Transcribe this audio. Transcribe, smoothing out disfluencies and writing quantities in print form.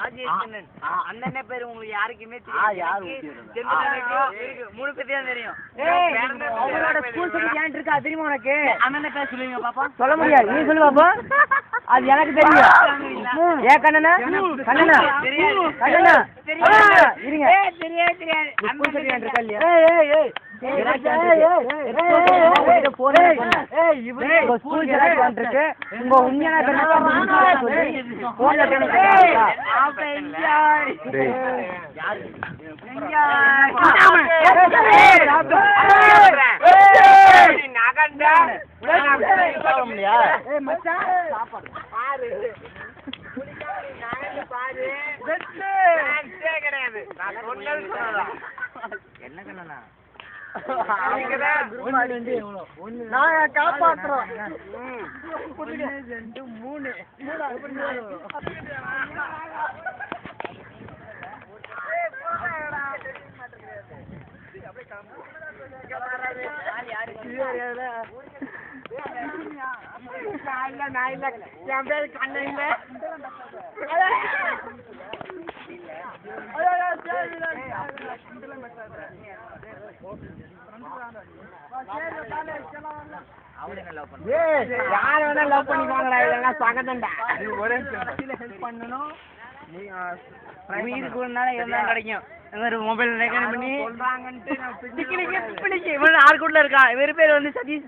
அண்ணனே பேரு உங்களுக்கு யாருக்குமே மூணு பேர் தெரியும். இருக்கா தெரியுமா உனக்கு? அண்ணனே பேர் சொல்லுவீங்க பாப்பா. சொல்ல முடியாது, நீ சொல்லு பாப்பா. அது எனக்கு தெரியும். ஏ கண்ணனா கண்ணனா கண்ணனா இருங்க. தெரியாது தெரியாது. அண்ணன் இருக்கா இல்லையா? என்ன கண்ணனா நான் காப்பாற்றுறோம். 1 2 3 நான் இல்ல என் பேரு கண்ணன் இல்ல. யார வேணா லவ் பண்ணிக்கோங்கடா, இல்லைன்னா சகதண்டா. ஹெல்ப் பண்ணணும், கிடைக்கும். மொபைல் ரெக்கார்ட் பண்ணி சொல்றாங்கன்ட்டு ஆறு கூட்டில் இருக்கான். இவர் பேர் வந்து சதீஷ்.